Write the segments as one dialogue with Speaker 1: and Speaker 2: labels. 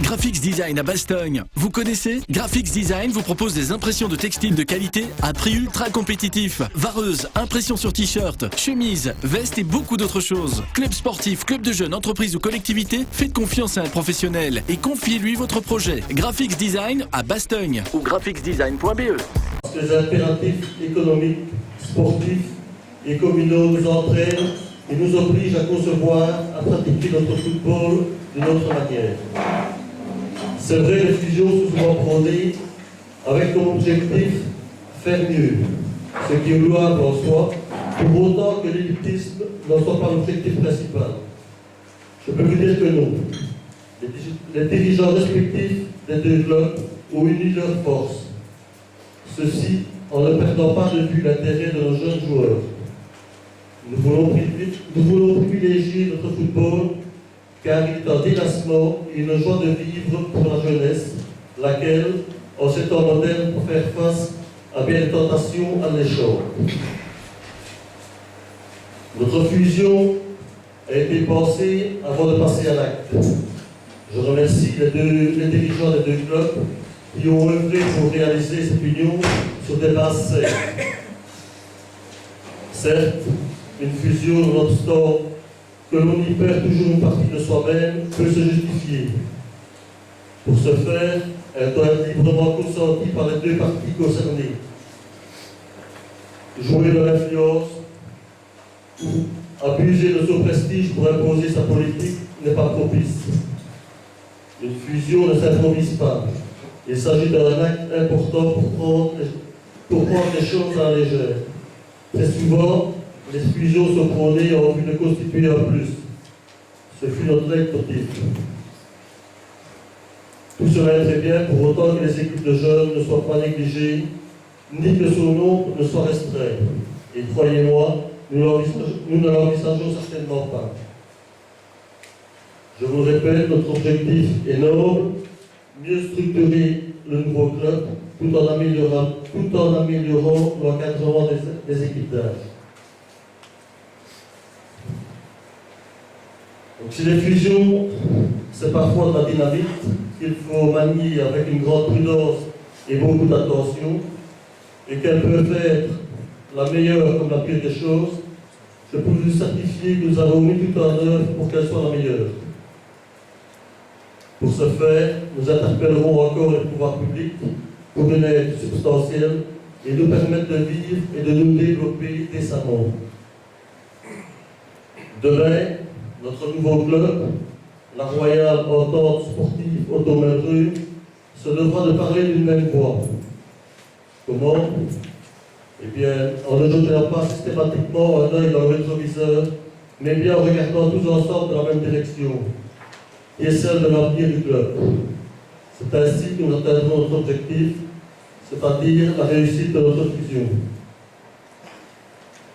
Speaker 1: Graphics Design à Bastogne. Vous connaissez? Graphics Design vous propose des impressions de textiles de qualité à prix ultra compétitif. Vareuses, impressions sur t-shirt, chemises, vestes et beaucoup d'autres choses. Club sportif, club de jeunes, entreprise ou collectivité, faites confiance à un professionnel et confiez-lui votre projet. Graphics Design à Bastogne ou graphicsdesign.be.
Speaker 2: Les impératifs économiques, sportifs et communaux nous entraînent et nous obligent à concevoir, à pratiquer notre football d'une autre manière. C'est vrai, les fusions sont souvent prônées avec comme objectif faire mieux, ce qui est louable en soi, pour autant que l'élitisme n'en soit pas l'objectif principal. Je peux vous dire que non. Les dirigeants respectifs des deux clubs ont uni leurs forces. Ceci en ne perdant pas de vue l'intérêt de nos jeunes joueurs. Nous voulons privilégier notre football car il est un délassement et une joie de vivre pour la jeunesse, laquelle, en ces temps modernes, pour faire face à bien des tentations alléchantes. Notre fusion a été pensée avant de passer à l'acte. Je remercie les dirigeants des deux clubs qui ont œuvré pour réaliser cette union sur des bases saines. Certes, une fusion, nonobstant que l'on y perd toujours une partie de soi-même, peut se justifier. Pour ce faire, elle doit être librement consentie par les deux parties concernées. Jouer de l'influence ou abuser de son prestige pour imposer sa politique n'est pas propice. Une fusion ne s'improvise pas. Il s'agit d'un acte important pour prendre les choses à la légère. Très souvent, les fusions sont prônées en vue de constituer un plus. Ce fut notre leitmotiv. Tout cela est très bien, pour autant que les équipes de jeunes ne soient pas négligées, ni que son nombre ne soit restreint. Et croyez-moi, nous ne l'envisageons certainement pas. Je vous le répète, notre objectif est noble, mieux structurer le nouveau club tout en améliorant l'encadrement des équipes d'âge. Donc si les fusions, c'est parfois de la dynamite qu'il faut manier avec une grande prudence et beaucoup d'attention, et qu'elles peuvent être la meilleure comme la pire des choses, je peux vous certifier que nous avons mis tout en œuvre pour qu'elle soit la meilleure. Pour ce faire, nous interpellerons encore les pouvoirs publics pour une aide substantielle et nous permettre de vivre et de nous développer décemment. Demain, notre nouveau club, la Royale Entente Sportive Auto-Melreux, se devra de parler d'une même voix. Comment? Eh bien, en ne jetant pas systématiquement un œil dans le rétroviseur, mais bien en regardant tous ensemble dans la même direction, qui est celle de l'avenir du club. C'est ainsi que nous atteindrons notre objectif, c'est-à-dire la réussite de notre fusion.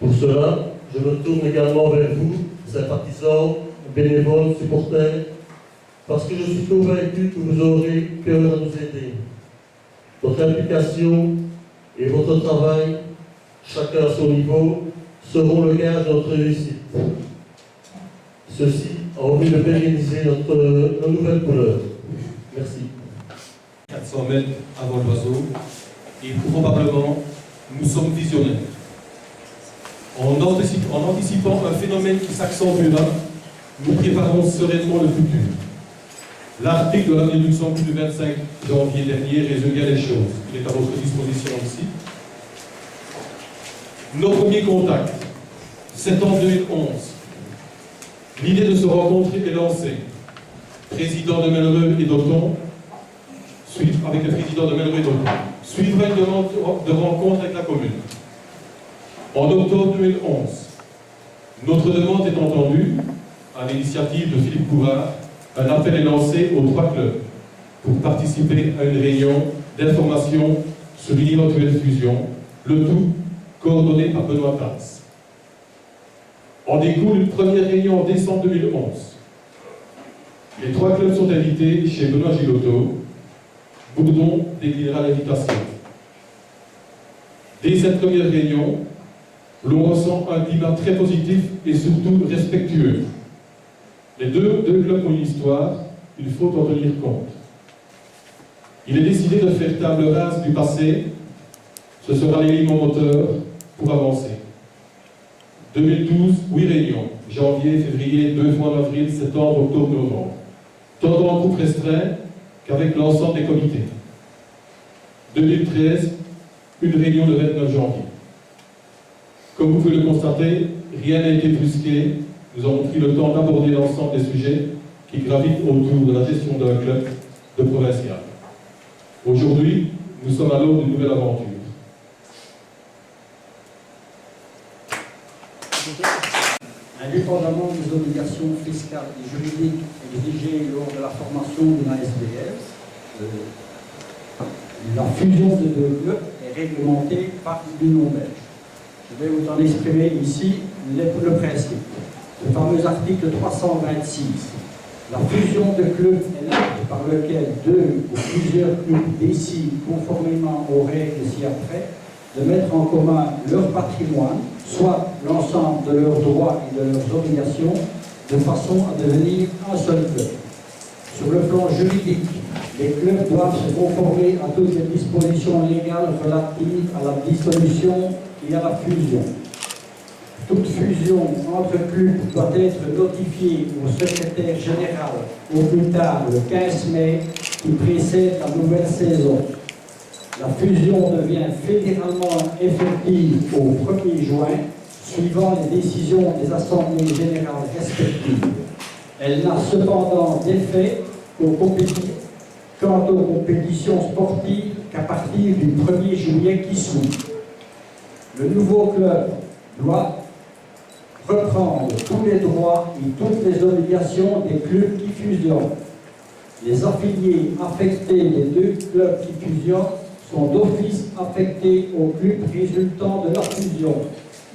Speaker 2: Pour cela, je me tourne également vers vous, sympathisants, bénévoles, supporters, parce que je suis convaincu que vous aurez cœur à nous aider. Votre implication et votre travail, chacun à son niveau, seront le gage de notre réussite. Ceci en vue de pérenniser nos nouvelles couleurs. Merci.
Speaker 3: 400 mètres avant l'oiseau, et probablement, nous sommes visionnaires. En anticipant un phénomène qui s'accentuera, nous préparons sereinement le futur. L'article de l'avenir du Luxembourg du 25 janvier dernier résume bien les choses. Il est à votre disposition ici. Nos premiers contacts, c'est en 2011. L'idée de se rencontrer est lancée. Président de Melreux et d'Auton, avec le président de Melreux et d'Auton, suivra une demande de rencontre avec la commune. En octobre 2011, notre demande est entendue, à l'initiative de Philippe Couvard, un appel est lancé aux 3 clubs pour participer à une réunion d'information sur une éventuelle fusion, le tout coordonné par Benoît Paz. En découle une première réunion en décembre 2011. Les 3 clubs sont invités chez Benoît Gilotto. Bourdon déclinera l'invitation. Dès cette première réunion, l'on ressent un climat très positif et surtout respectueux. Les deux clubs ont une histoire, il faut en tenir compte. Il est décidé de faire table rase du passé. Ce sera l'élément moteur pour avancer. 2012, 8 réunions. Janvier, février, 2 fois en avril, septembre, octobre, novembre. Tant en groupe restreint qu'avec l'ensemble des comités. 2013, une réunion le 29 janvier. Comme vous pouvez le constater, rien n'a été brusqué. Nous avons pris le temps d'aborder l'ensemble des sujets qui gravitent autour de la gestion d'un club de provincial. Aujourd'hui, nous sommes à l'aube d'une nouvelle aventure.
Speaker 4: Indépendamment des obligations fiscales et juridiques exigées lors de la formation d'une ASBL, la fusion de deux clubs est réglementée par l'Union belge. Je vais vous en exprimer ici le principe. Le fameux article 326. La fusion de clubs est l'acte par lequel deux ou plusieurs clubs décident, conformément aux règles ci-après, de mettre en commun leur patrimoine, soit l'ensemble de leurs droits et de leurs obligations, de façon à devenir un seul club. Sur le plan juridique, les clubs doivent se conformer à toutes les dispositions légales relatives à la dissolution et à la fusion. Toute fusion entre clubs doit être notifiée au secrétaire général au plus tard le 15 mai qui précède la nouvelle saison. La fusion devient fédéralement effective au 1er juin, suivant les décisions des assemblées générales respectives. Elle n'a cependant d'effet quant aux compétitions sportives qu'à partir du 1er juillet qui suit. Le nouveau club doit reprendre tous les droits et toutes les obligations des clubs qui fusionnent. Les affiliés affectés des deux clubs qui fusionnent sont d'office affectés aux clubs résultant de leur fusion,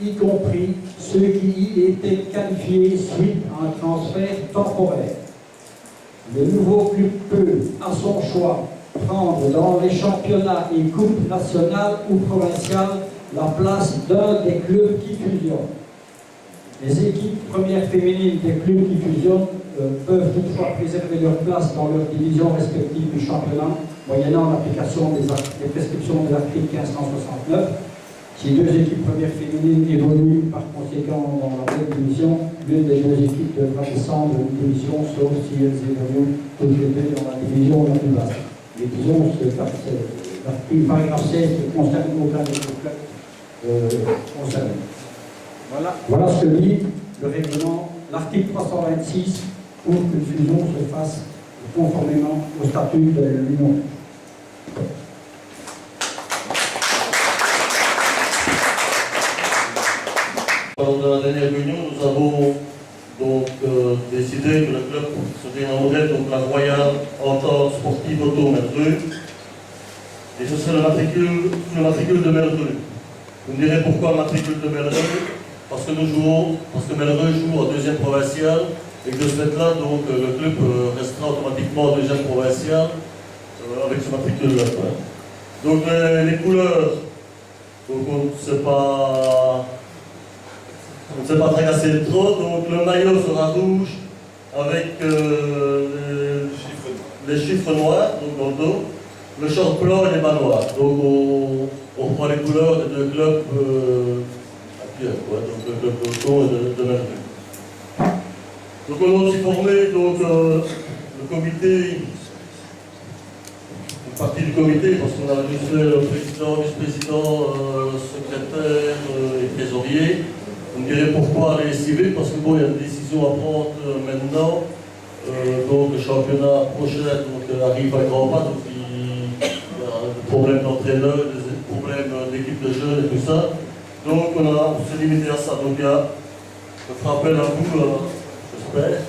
Speaker 4: y compris ceux qui y étaient qualifiés suite à un transfert temporaire. Le nouveau club peut, à son choix, prendre dans les championnats et coupes nationales ou provinciales la place d'un des clubs qui fusionnent. Les équipes premières féminines des clubs qui fusionnent peuvent toutefois préserver leur place dans leurs divisions respectives du championnat, moyennant l'application des prescriptions de l'article 1569. Si deux équipes premières féminines évoluent par conséquent dans la même division, l'une des deux équipes devra descendre une division, sauf si elles évoluent toutes les deux dans la division la plus basse. Mais disons que l'article paragraphe 16 ne concerne aucun des clubs concernés. Voilà ce que dit le règlement, l'article 326, pour qu'une fusion se fasse conformément au statut de l'Union.
Speaker 2: Lors de la dernière réunion, nous avons donc décidé que le club se dénommerait donc la Royale Entente Sportive Auto Merdeux. Et ce serait le matricule de Merdeux. Vous me direz pourquoi le matricule de Merdeux? Parce que Merdeux joue en deuxième provinciale et que de ce fait-là, donc le club restera automatiquement en deuxième provinciale avec ce matricule-là. Donc les couleurs, donc on ne s'est pas tracasser trop, donc le maillot sera rouge avec les chiffres noirs donc dans le dos, le short blanc et les bas noirs. Donc on reprend les couleurs des deux clubs actuels, donc le club d'Auto et de Merdeux. Donc on a aussi formé donc, le comité, une partie du comité, parce qu'on a juste fait le président, vice-président, secrétaire et trésorier. Vous me direz pourquoi aller si vite, parce que bon, il y a une décision à prendre maintenant. Donc le championnat prochain arrive à grands pas, donc il y a des problèmes d'entraîneur, des problèmes d'équipe de jeunes et tout ça. Donc on s'est limité à ça. Donc il y a, je ferai appel à vous, j'espère,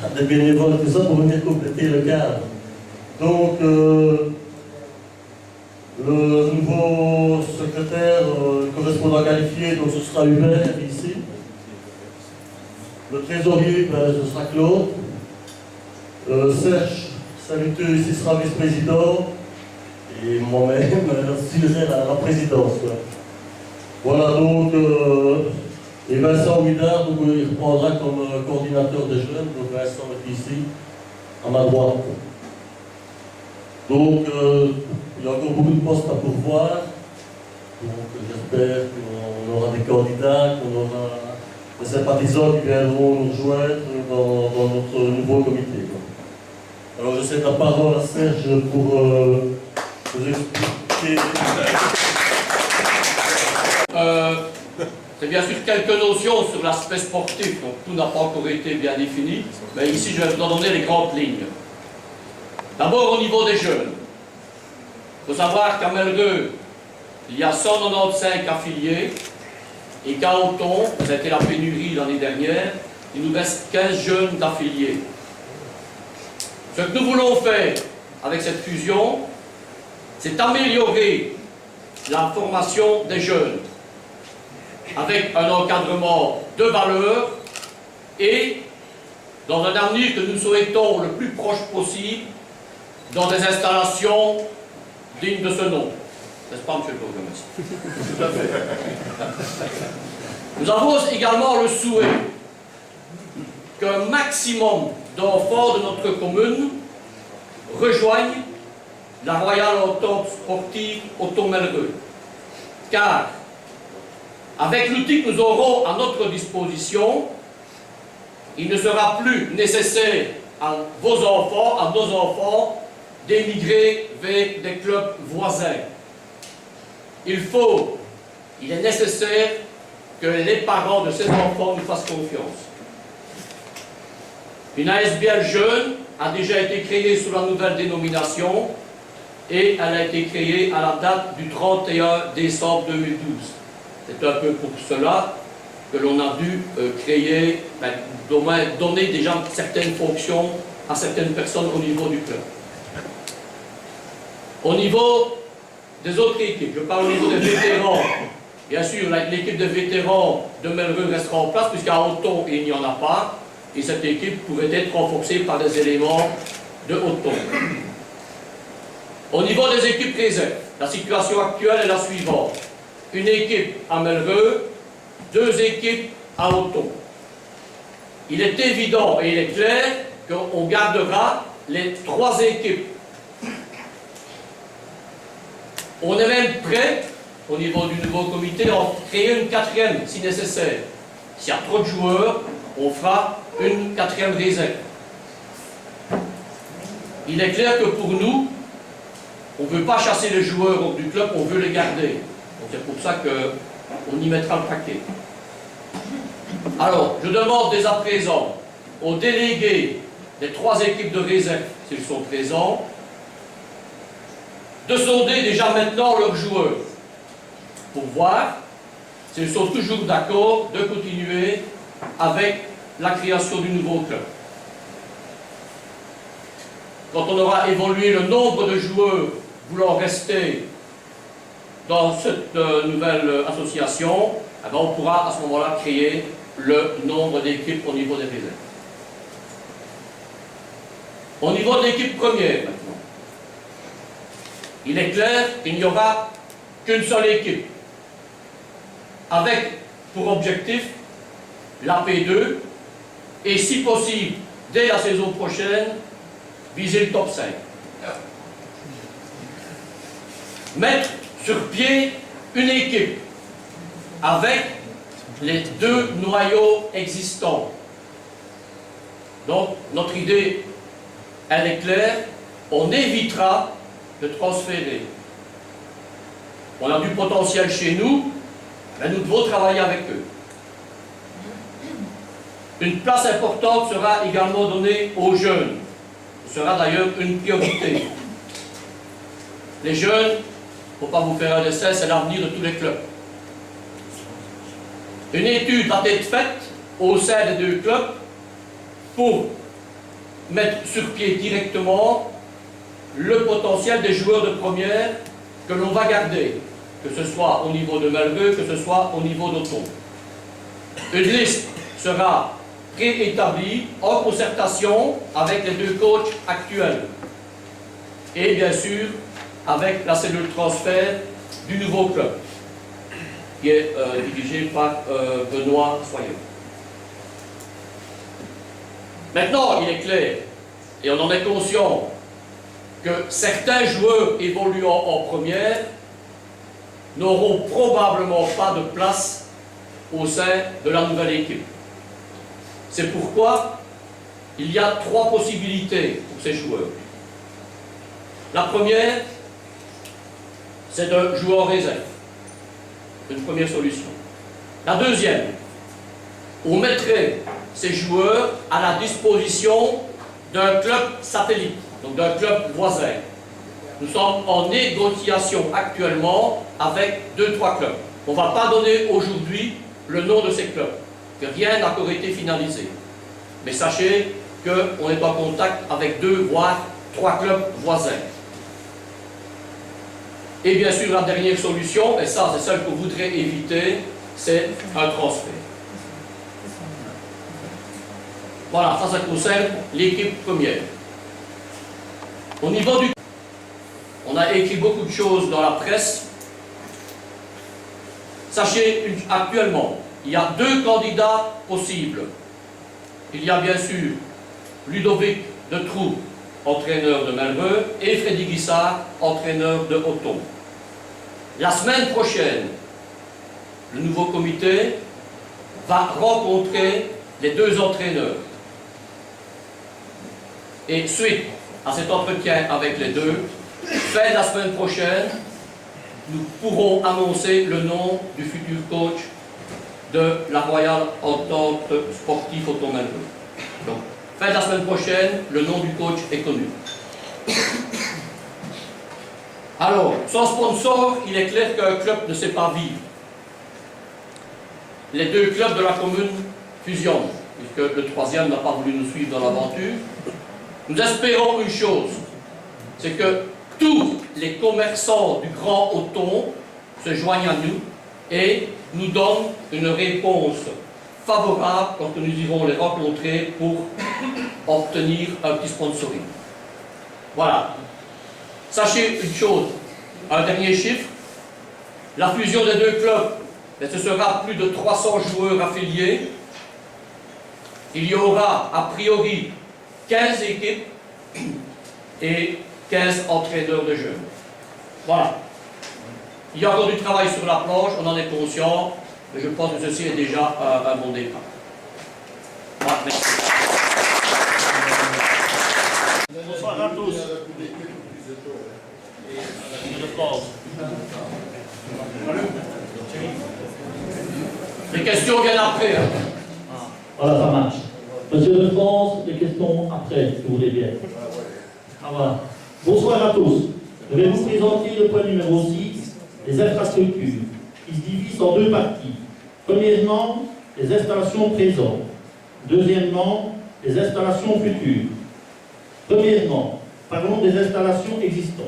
Speaker 2: à des bénévoles et tout ça pour venir compléter le cadre. Donc le nouveau secrétaire correspondant qualifié, donc ce sera Hubert ici. Le trésorier, ce sera Claude. Serge Saluteux ici sera vice-président. Et moi-même, j'assurerai la présidence. Voilà donc, et Vincent Ouidard, donc, il reprendra comme coordinateur des jeunes. Donc Vincent est ici, à ma droite. Donc, il y a encore beaucoup de postes à pourvoir. Donc, j'espère qu'on aura des candidats, qu'on aura des sympathisants qui viendront nous rejoindre dans notre nouveau comité, quoi. Alors, je cède la parole à Serge pour vous expliquer.
Speaker 5: C'est bien sûr quelques notions sur l'aspect sportif, donc tout n'a pas encore été bien défini, mais ici je vais vous en donner les grandes lignes. D'abord au niveau des jeunes. Il faut savoir qu'à Melreux, il y a 195 affiliés, et qu'à Auton, ça a été la pénurie l'année dernière, il nous reste 15 jeunes d'affiliés. Ce que nous voulons faire avec cette fusion, c'est améliorer la formation des jeunes, avec un encadrement de valeur et dans un avenir que nous souhaitons le plus proche possible dans des installations dignes de ce nom. N'est-ce pas, monsieur le bourgmestre? Tout à fait. Nous avons également le souhait qu'un maximum d'enfants de notre commune rejoignent la Royale Entente Sportive Auton-Melreux. Car avec l'outil que nous aurons à notre disposition, il ne sera plus nécessaire à vos enfants, à nos enfants, d'émigrer vers des clubs voisins. Il est nécessaire que les parents de ces enfants nous fassent confiance. Une ASBL jeune a déjà été créée sous la nouvelle dénomination et elle a été créée à la date du 31 décembre 2012. C'est un peu pour cela que l'on a dû créer, donner déjà certaines fonctions à certaines personnes au niveau du club. Au niveau des autres équipes, je parle au niveau des vétérans. Bien sûr, l'équipe de vétérans de Melreux restera en place, puisqu'à Auton, il n'y en a pas, et cette équipe pouvait être renforcée par des éléments de Auton. Au niveau des équipes réserves, la situation actuelle est la suivante. Une équipe à Melreux, 2 équipes à Auton. Il est évident et il est clair qu'on gardera les 3 équipes. On est même prêt, au niveau du nouveau comité, à en créer une 4e si nécessaire. S'il y a trop de joueurs, on fera une 4e réserve. Il est clair que pour nous, on ne veut pas chasser les joueurs du club, on veut les garder. C'est pour ça qu'on y mettra le paquet. Alors, je demande dès à présent aux délégués des 3 équipes de réserve, s'ils sont présents, de sonder déjà maintenant leurs joueurs, pour voir s'ils sont toujours d'accord de continuer avec la création du nouveau club. Quand on aura évolué le nombre de joueurs voulant rester dans cette nouvelle association, eh bien on pourra à ce moment-là créer le nombre d'équipes au niveau des réserves. Au niveau de l'équipe première maintenant, il est clair qu'il n'y aura qu'une seule équipe, avec pour objectif la P2 et si possible, dès la saison prochaine, viser le top 5. Mettre sur pied une équipe avec les 2 noyaux existants. Donc, notre idée, elle est claire, on évitera de transférer. On a du potentiel chez nous, mais nous devons travailler avec eux. Une place importante sera également donnée aux jeunes. Ce sera d'ailleurs une priorité. Les jeunes, il ne faut pas vous faire un essai, c'est l'avenir de tous les clubs. Une étude va être faite au sein des 2 clubs pour mettre sur pied directement le potentiel des joueurs de première que l'on va garder, que ce soit au niveau de Melreux, que ce soit au niveau d'Auton. Une liste sera préétablie en concertation avec les 2 coachs actuels et bien sûr avec la cellule transfert du nouveau club qui est dirigé par Benoît Soyeux. Maintenant, il est clair, et on en est conscient, que certains joueurs évoluant en première n'auront probablement pas de place au sein de la nouvelle équipe. C'est pourquoi il y a 3 possibilités pour ces joueurs. La première, c'est de jouer en réserve. C'est une première solution. La deuxième, on mettrait ces joueurs à la disposition d'un club satellite, donc d'un club voisin. Nous sommes en négociation actuellement avec 2-3 clubs. On ne va pas donner aujourd'hui le nom de ces clubs, que rien n'a encore été finalisé. Mais sachez qu'on est en contact avec 2 voire 3 clubs voisins. Et bien sûr, la dernière solution, et ça c'est celle que vous voudrez éviter, c'est un transfert. Voilà, ça concerne l'équipe première. Au niveau du... On a écrit beaucoup de choses dans la presse. Sachez, actuellement, il y a 2 candidats possibles. Il y a bien sûr Ludovic de Troux, entraîneur de Melreux, et Freddy Guissard, entraîneur de Othon. La semaine prochaine, le nouveau comité va rencontrer les 2 entraîneurs. Et suite à cet entretien avec les 2, fin de la semaine prochaine, nous pourrons annoncer le nom du futur coach de la Royale Entente Sportive Othon Melreux. Donc, fin de la semaine prochaine, le nom du coach est connu. Alors, sans sponsor, il est clair qu'un club ne sait pas vivre. Les 2 clubs de la commune fusionnent, puisque le 3e n'a pas voulu nous suivre dans l'aventure. Nous espérons une chose, c'est que tous les commerçants du Grand Othon se joignent à nous et nous donnent une réponse favorable quand nous irons les rencontrer pour obtenir un petit sponsoring. Voilà. Sachez une chose, un dernier chiffre, la fusion des 2 clubs, ce sera plus de 300 joueurs affiliés. Il y aura a priori 15 équipes et 15 entraîneurs de jeunes. Voilà. Il y a encore du travail sur la planche, on en est conscient, mais je pense que ceci est déjà un bon départ. Voilà, merci.
Speaker 6: Bonsoir à tous.
Speaker 5: Les questions viennent après. Hein.
Speaker 6: Voilà, ça marche. Monsieur de France, les questions après, si vous voulez bien. Ah, voilà. Bonsoir à tous. Je vais vous présenter le point numéro 6, les infrastructures, qui se divisent en 2 parties. Premièrement, les installations présentes. Deuxièmement, les installations futures. Premièrement, parlons des installations existantes.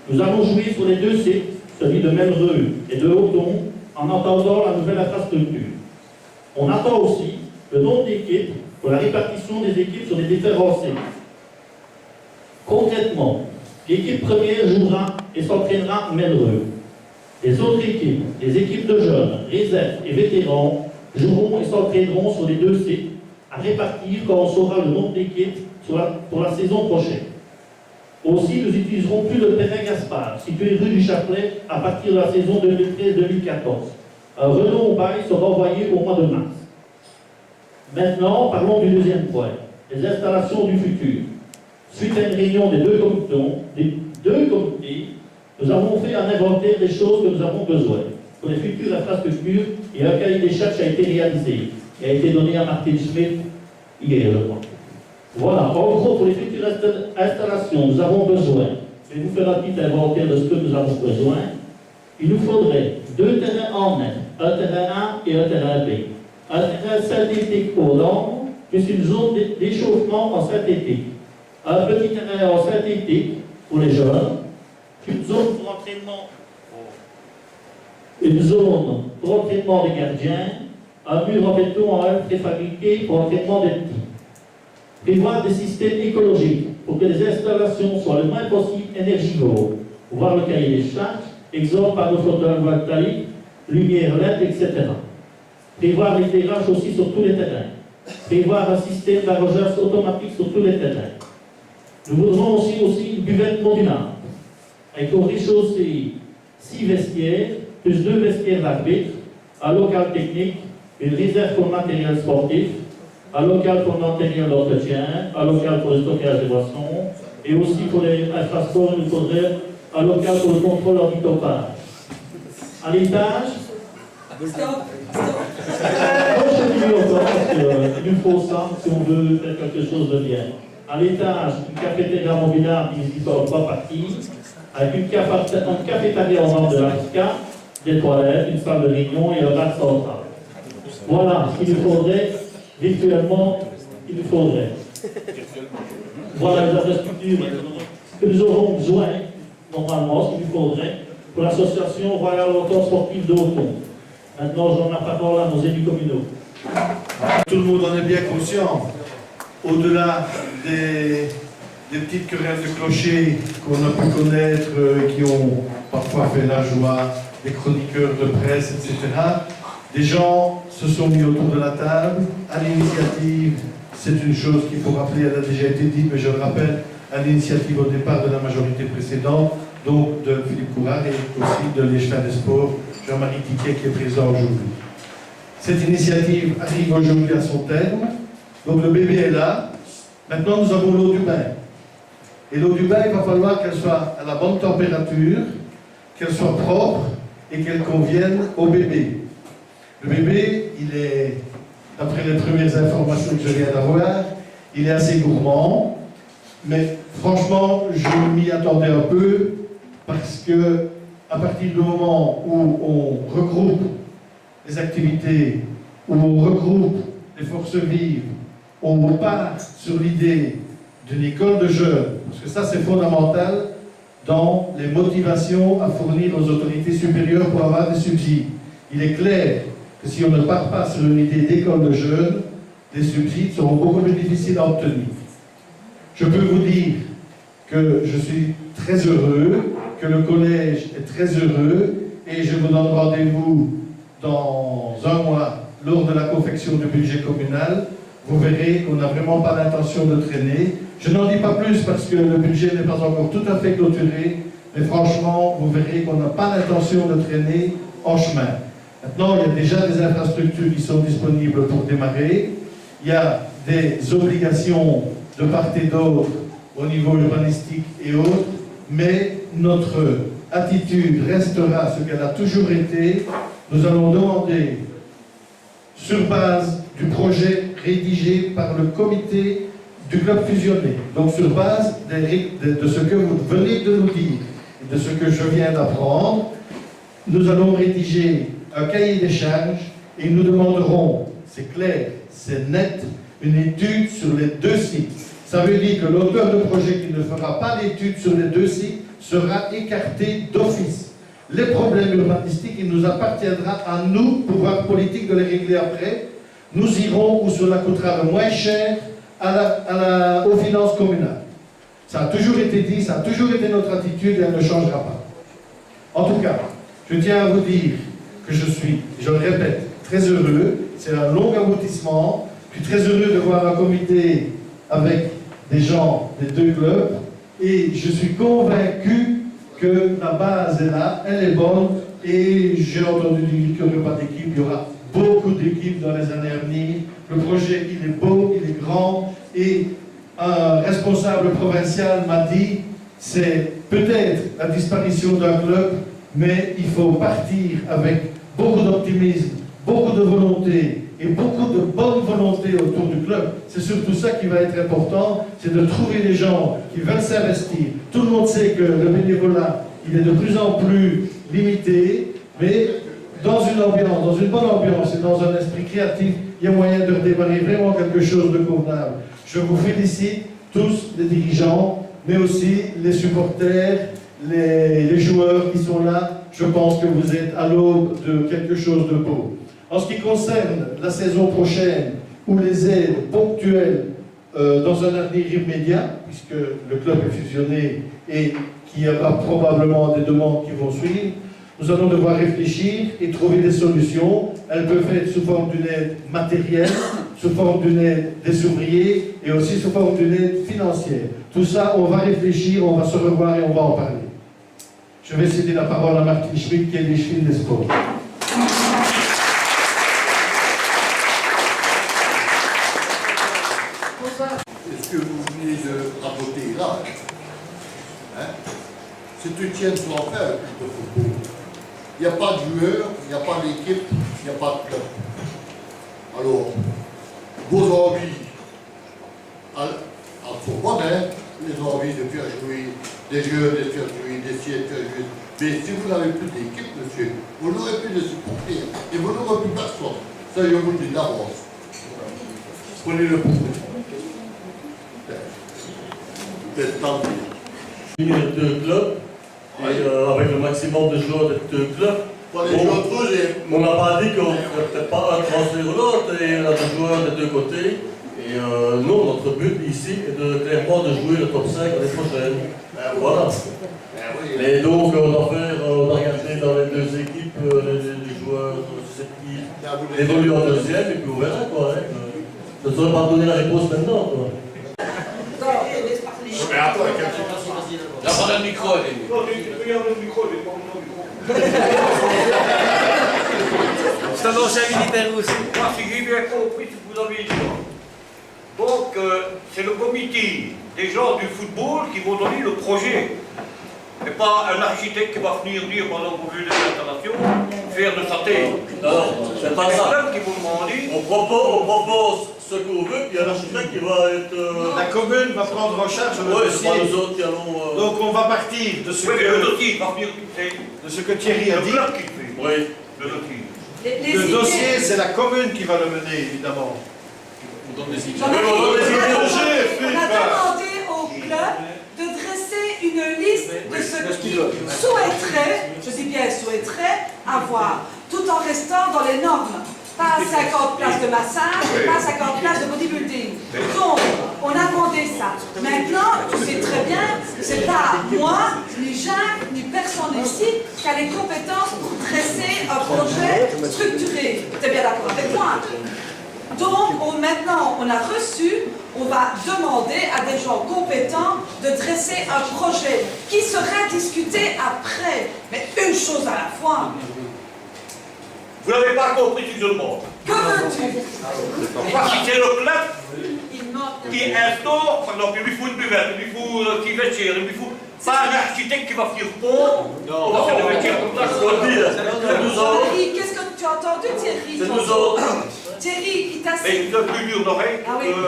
Speaker 6: Nous allons jouer sur les 2 sites, celui de Melreux et de Othon, en attendant la nouvelle infrastructure. On attend aussi le nombre d'équipes pour la répartition des équipes sur les différents sites. Concrètement, l'équipe première jouera et s'entraînera à Melreux. Les autres équipes, les équipes de jeunes, réserves et vétérans, joueront et s'entraîneront sur les 2 sites, à répartir quand on saura le nombre d'équipes pour la saison prochaine. Aussi, nous utiliserons plus le terrain Gaspard, situé rue du Chapelet, à partir de la saison 2013-2014. Un Renault au bail sera envoyé au mois de mars. Maintenant, parlons du deuxième point, les installations du futur. Suite à une réunion des 2 comités, nous avons fait un inventaire des choses que nous avons besoin pour les futures infrastructures et un cahier des charges a été réalisé et a été donné à Martin Schmitt hier, je crois. Voilà, en gros, pour les futures installations, nous avons besoin, je vais vous faire un petit inventaire de ce que nous avons besoin. Il nous faudrait 2 terrains en net, un terrain A et un terrain B. Un terrain synthétique aux dents, plus une zone d'échauffement en synthétique. Un petit terrain en synthétique pour les jeunes, une zone pour entraînement des gardiens, un mur en béton en œuvre préfabriqué pour entraînement des petits. Prévoir des systèmes écologiques pour que les installations soient le moins possible énergivores. Voir le cahier des charges, exemple panneaux photovoltaïques, lumière LED, etc. Prévoir l'éclairage aussi sur tous les terrains. Prévoir un système d'arrosage automatique sur tous les terrains. Nous voudrons aussi une buvette modulable, avec au rez-de-chaussée 6 vestiaires, plus 2 vestiaires d'arbitres, un local technique, une réserve pour le matériel sportif, un local pour le matériel d'entretien, un local pour le stockage des boissons, et aussi pour les infrasports, il nous faudrait un local pour le contrôle antidopage. À l'étage, je continue encore parce qu'il nous faut ça si on veut faire quelque chose de bien. À l'étage, une cafétéria mobilable qui sort pas partie, avec une cafétéria en ordre de l'Africa, des toilettes, une salle de réunion et un bar central. Voilà ce qu'il nous faudrait, virtuellement, il nous faudrait. Voilà les infrastructures que nous aurons besoin, normalement, ce qu'il nous faudrait, pour l'association Royale Auto Sportive de Auton. Maintenant, j'en ai la parole à nos élus communaux.
Speaker 7: Tout le monde en est bien conscient. Au-delà des petites querelles de clochers qu'on a pu connaître, qui ont parfois fait la joie des chroniqueurs de presse, etc., des gens se sont mis autour de la table, à l'initiative, c'est une chose qu'il faut rappeler, elle a déjà été dite, mais je le rappelle, à l'initiative au départ de la majorité précédente, donc de Philippe Courard et aussi de l'Échelon des Sports, Jean-Marie Tiquet, qui est présent aujourd'hui. Cette initiative arrive aujourd'hui à son terme, donc le bébé est là. Maintenant, nous avons l'eau du bain. Et l'eau du bain, il va falloir qu'elle soit à la bonne température, qu'elle soit propre et qu'elle convienne au bébé. Le bébé, il est, d'après les premières informations que je viens d'avoir, il est assez gourmand, mais franchement, je m'y attendais un peu parce que à partir du moment où on regroupe les activités, où on regroupe les forces vives, où on part sur l'idée d'une école de jeunes, parce que ça c'est fondamental dans les motivations à fournir aux autorités supérieures pour avoir des subsides. Il est clair que si on ne part pas sur une idée d'école de jeunes, les subsides seront beaucoup plus difficiles à obtenir. Je peux vous dire que je suis très heureux, que le collège est très heureux, et je vous donne rendez-vous dans un mois lors de la confection du budget communal. Vous verrez qu'on n'a vraiment pas l'intention de traîner. Je n'en dis pas plus parce que le budget n'est pas encore tout à fait clôturé, mais franchement, vous verrez qu'on n'a pas l'intention de traîner en chemin. Maintenant, il y a déjà des infrastructures qui sont disponibles pour démarrer. Il y a des obligations de part et d'autre au niveau urbanistique et autres, mais notre attitude restera ce qu'elle a toujours été. Nous allons demander, sur base du projet rédigé par le comité du club fusionné, donc sur base de ce que vous venez de nous dire et de ce que je viens d'apprendre, nous allons rédiger un cahier des charges et nous demanderons, c'est clair, c'est net, une étude sur les 2 sites. Ça veut dire que l'auteur de projet qui ne fera pas l'étude sur les 2 sites sera écarté d'office. Les problèmes urbanistiques, il nous appartiendra à nous, pouvoir politique, de les régler après. Nous irons où cela coûtera le moins cher aux finances communales. Ça a toujours été dit, ça a toujours été notre attitude et elle ne changera pas. En tout cas, je tiens à vous dire que je suis, je le répète, très heureux. C'est un long aboutissement. Je suis très heureux de voir un comité avec des gens des 2 clubs et je suis convaincu que la base est là, elle est bonne et j'ai entendu dire qu'il n'y aurait pas d'équipe, il y aura beaucoup d'équipes dans les années à venir. Le projet, il est beau, il est grand et un responsable provincial m'a dit c'est peut-être la disparition d'un club, mais il faut partir avec beaucoup d'optimisme, beaucoup de volonté et beaucoup de bonne volonté autour du club. C'est surtout ça qui va être important, c'est de trouver des gens qui veulent s'investir. Tout le monde sait que le bénévolat, il est de plus en plus limité, mais dans une ambiance, dans une bonne ambiance et dans un esprit créatif, il y a moyen de redémarrer vraiment quelque chose de convenable. Je vous félicite tous, les dirigeants, mais aussi les supporters, les joueurs qui sont là. Je pense que vous êtes à l'aube de quelque chose de beau. En ce qui concerne la saison prochaine, ou les aides ponctuelles dans un avenir immédiat, puisque le club est fusionné et qu'il y aura probablement des demandes qui vont suivre, nous allons devoir réfléchir et trouver des solutions. Elles peuvent être sous forme d'une aide matérielle, sous forme d'une aide des ouvriers et aussi sous forme d'une aide financière. Tout ça, on va réfléchir, on va se revoir et on va en parler. Je vais céder la parole à Martine Schmitt, qui est l'échevine des sports.
Speaker 8: Ce que vous venez de raconter là, hein, si tu tiens sur en faire un club de football, il n'y a pas de joueurs, il n'y a pas d'équipe, il n'y a pas de club. Alors, vos envies, elles sont bonnes, hein, les envies de faire jouer des jeunes, de faire jouer des sièges, de faire jouer. Mais si vous n'avez plus d'équipe, monsieur, vous n'aurez plus de supporters et vous n'aurez plus personne. Ça, je vous le dis d'avance. Prenez-le pour vous. Peut-être tant
Speaker 2: Il y a 2 clubs, et avec le maximum de joueurs de 2 clubs. On n'a pas dit qu'on ne ferait pas un transfert ou l'autre, et on a des joueurs des 2 côtés. Et nous, notre but ici est clairement de jouer le top 5 l'année prochaine. Voilà. Et donc, on a regardé dans les 2 équipes les joueurs qui évoluent en deuxième, et puis on verra quoi. Hein. Je ne saurais pas donner la réponse maintenant. Quoi.
Speaker 8: Mais attends,
Speaker 5: Là, prends le micro, Rémi.
Speaker 9: C'est un ancien militaire aussi. Moi, si j'ai bien compris ce que vous avez dit. Donc, c'est le comité des gens du football qui vont donner le projet. Et pas un architecte qui va venir dire pendant que vous voulez l'installation, faire de sa tête.
Speaker 2: Non, c'est pas ça.
Speaker 9: C'est qui vous demandez.
Speaker 2: On propose ce qu'on veut, puis il y a l'architecte qui va être.
Speaker 7: La commune va prendre en charge le
Speaker 2: Oui,
Speaker 7: dossier.
Speaker 2: c'est pas nous autres qui allons.
Speaker 7: Donc on va partir de ce,
Speaker 9: Oui, mais le
Speaker 7: que,
Speaker 9: dossier va venir.
Speaker 7: de ce que Thierry a
Speaker 9: Le
Speaker 7: dit.
Speaker 9: club qui le fait.
Speaker 2: Oui.
Speaker 9: Le dossier.
Speaker 7: Le dossier, c'est la commune qui va le mener, évidemment.
Speaker 3: On donne des idées.
Speaker 10: On a demandé au club de dresser une liste de ce qu'ils souhaiteraient, je dis bien souhaiteraient, avoir, tout en restant dans les normes. Pas 50 places de massage, pas 50 places de bodybuilding. Donc, on a demandé ça. Maintenant, tu sais très bien, c'est pas moi, ni Jacques, ni personne ici qui a les compétences pour dresser un projet structuré. Tu es bien d'accord avec moi? Donc, maintenant, on a reçu, on va demander à des gens compétents de dresser un projet qui sera discuté après. Mais une chose à la fois.
Speaker 9: Vous n'avez pas compris ce que je demande.
Speaker 10: Que veux-tu?
Speaker 9: Parce que c'est le club qui instaure, par exemple, il lui faut une buvette, il lui faut qui vestiaire, il lui faut. Pas un architecte qui va venir pondre. Non, on va faire des vestiaires comme ça.
Speaker 2: Je dois le dire, c'est nous autres.
Speaker 10: Thierry, qu'est-ce que tu as entendu, Thierry?
Speaker 2: C'est nous autres.
Speaker 10: Thierry, il t'a
Speaker 9: Mais
Speaker 10: cité.
Speaker 9: il a plus dur d'oreille.
Speaker 10: Ah oui. Donc,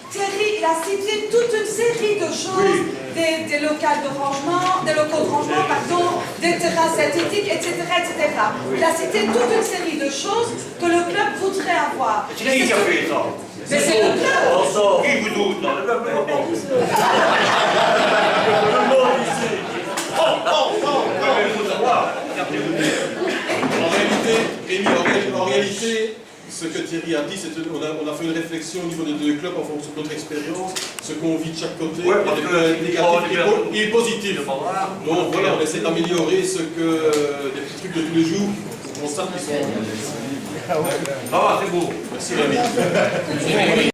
Speaker 10: Thierry, il a cité toute une série de choses, des locales de rangement, des locaux de rangement, pardon, des terrains synthétiques, etc., etc. Il a cité toute une série de choses que le club voudrait avoir.
Speaker 9: C'est qui qui a fait ça?
Speaker 10: Mais c'est le club.
Speaker 2: Ensemble.
Speaker 9: Qui vous doute là?
Speaker 2: Tout le monde ici.
Speaker 3: En réalité, ce que Thierry a dit, c'est on a fait une réflexion au niveau des 2 clubs en fonction de notre expérience, ce qu'on vit de chaque côté,
Speaker 9: Ouais, parce
Speaker 3: il y a
Speaker 9: que-
Speaker 3: des négatifs et positifs. Donc voilà, on essaie d'améliorer ce que des petits trucs de tous les jours, on constate qu'ils sont.
Speaker 9: Ah, c'est beau.
Speaker 3: Merci Rémi.